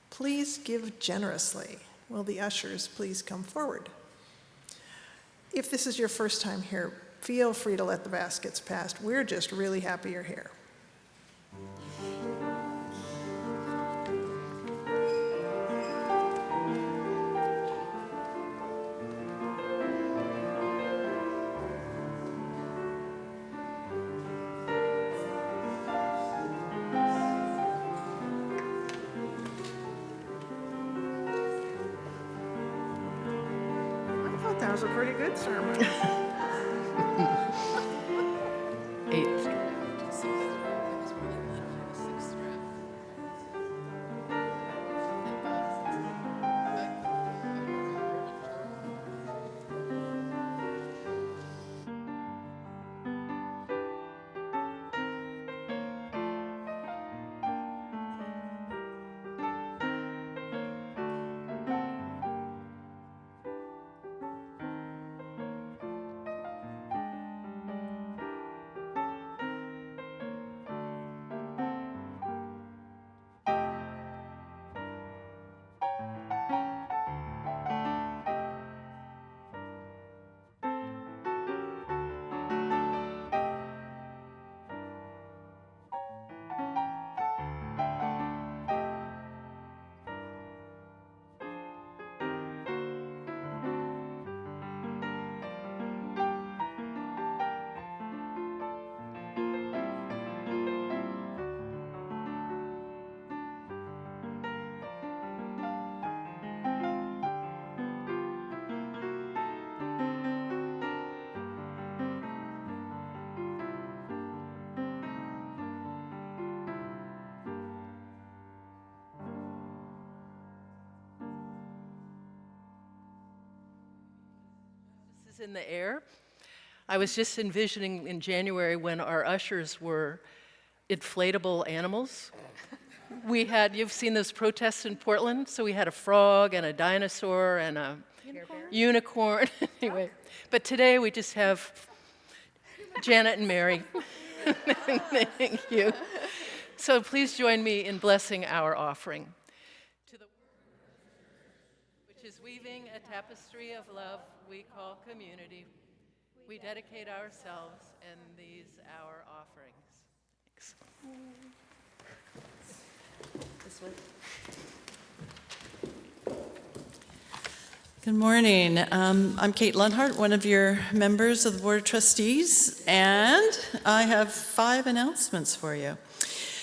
Please give generously. Will the ushers please come forward? If this is your first time here, feel free to let the baskets pass. We're just really happy you're here. That was a pretty good sermon. Eighth. is in the air. I was just envisioning in January when our ushers were inflatable animals. You've seen those protests in Portland? So we had a frog and a dinosaur and a unicorn. Anyway, but today we just have Janet and Mary. Thank you. So please join me in blessing our offering. Which is weaving a tapestry of love we call community. We dedicate ourselves and these our offerings. Thanks. This way. Good morning. I'm Kate Lunhart, one of your members of the Board of Trustees, and I have 5 announcements for you.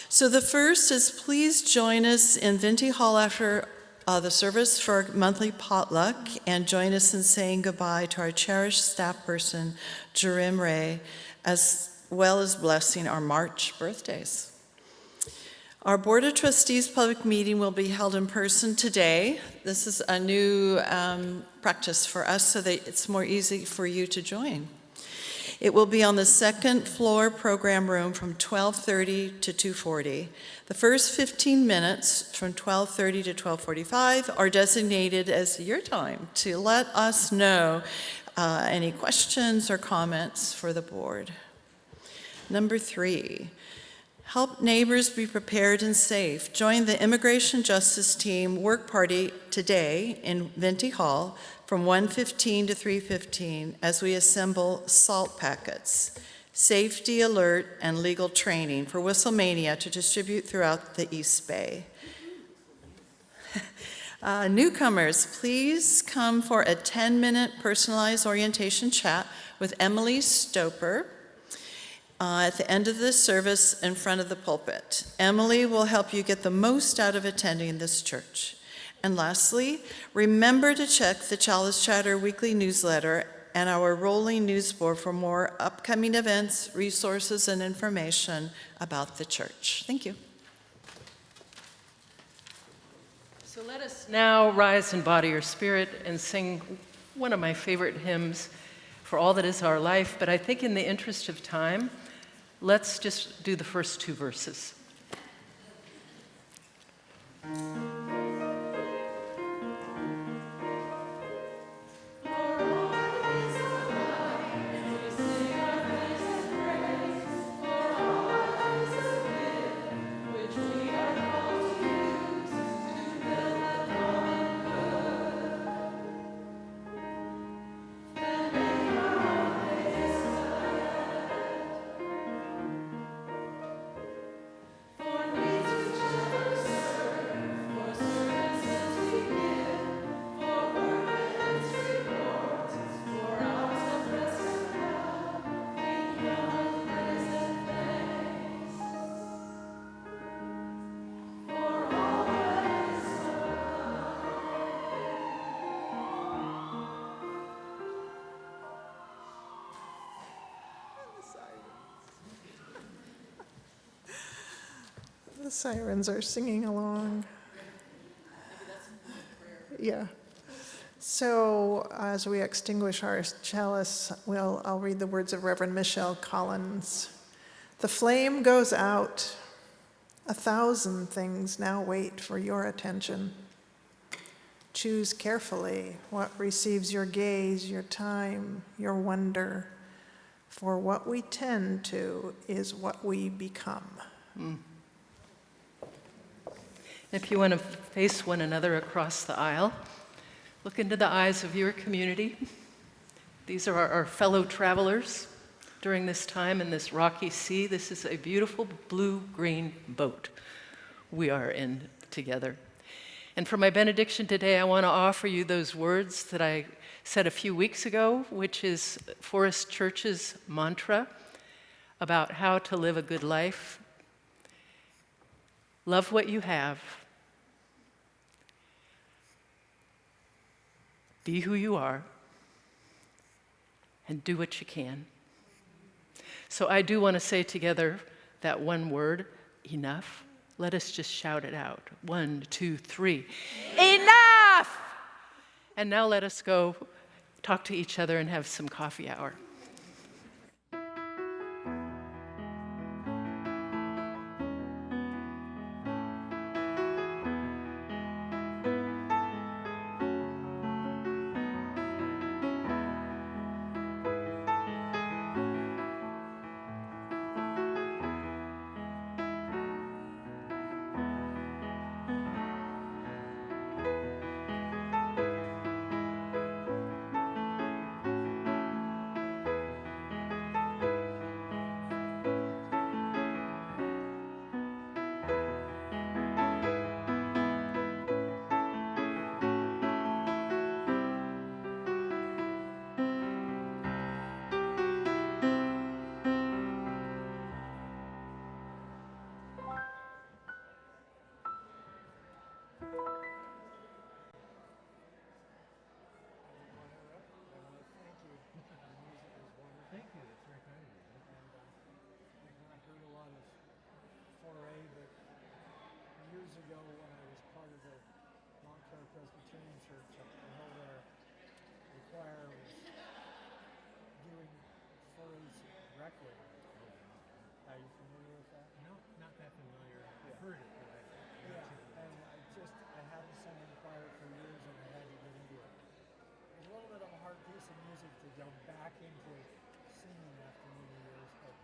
So the first is please join us in Venti Hall after the service for our monthly potluck, and join us in saying goodbye to our cherished staff person, Jerem Ray, as well as blessing our March birthdays. Our Board of Trustees public meeting will be held in person today. This is a new practice for us so that it's more easy for you to join. It will be on the second floor program room from 12:30 to 2:40. The first 15 minutes from 12:30 to 12:45 are designated as your time to let us know any questions or comments for the board. Number 3. Help neighbors be prepared and safe. Join the Immigration Justice Team work party today in Venti Hall from 1:15 to 3:15 as we assemble salt packets, safety alert, and legal training for Whistlemania to distribute throughout the East Bay. Newcomers, please come for a 10-minute personalized orientation chat with Emily Stoper at the end of this service in front of the pulpit. Emily will help you get the most out of attending this church. And lastly, remember to check the Chalice Chatter weekly newsletter and our rolling news board for more upcoming events, resources, and information about the church. Thank you. So let us now rise in body or spirit and sing one of my favorite hymns, For All That Is Our Life, but I think in the interest of time, let's just do the first 2 verses. The sirens are singing along. Yeah. So as we extinguish our chalice, I'll read the words of Reverend Michelle Collins. The flame goes out. 1,000 things now wait for your attention. Choose carefully what receives your gaze, your time, your wonder. For what we tend to is what we become. If you want to face one another across the aisle, look into the eyes of your community. These are our fellow travelers during this time in this rocky sea. This is a beautiful blue-green boat we are in together. And for my benediction today, I want to offer you those words that I said a few weeks ago, which is Forest Church's mantra about how to live a good life. Love what you have. Be who you are. And do what you can. So I do want to say together that one word, enough. Let us just shout it out. 1, 2, 3. Enough! And now let us go talk to each other and have some coffee hour. Thank you. That's very kind of you. And I heard a lot of foray, but years ago when I was part of the long-term Presbyterian church up the hill there, the choir was doing forays record. Are you familiar with that? No, not that familiar. I've heard it, but Yeah, and I hadn't sung in the choir for years and I had to get into it. It's a little bit of a hard piece of music to go back into singing after many years, but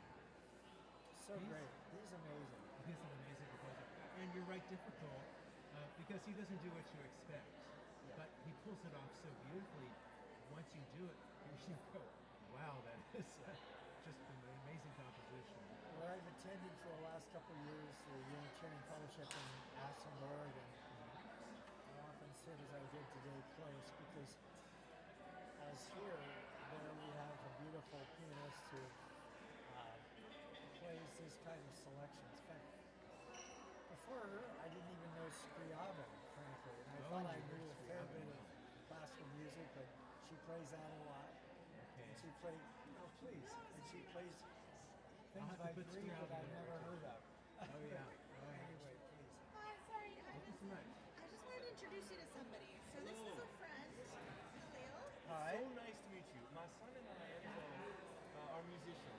so great. He's amazing. He's an amazing composer. And you're right, difficult, because he doesn't do what you expect. Yeah. But he pulls it off so beautifully. Once you do it, you go, wow, that is just an amazing composition. Where I've attended for the last couple of years, the Unitarian Fellowship in Aspen, Oregon, I often sit as I did today place because as here, there we have a beautiful pianist who plays these kind of selections. In fact, before her, I didn't even know Scriabin, frankly. And I thought I knew a fair bit of classical music, but she plays that a lot. Okay. And she plays, no, please. And she plays things have to by put Grieg that Scriabin I've in never there. heard of. Oh, yeah. Anyway, please. Hi, sorry. Thank you so much. I just wanted to introduce you to somebody. So this is a friend, Khalil. Hi. So nice to meet you. My son and I are musicians.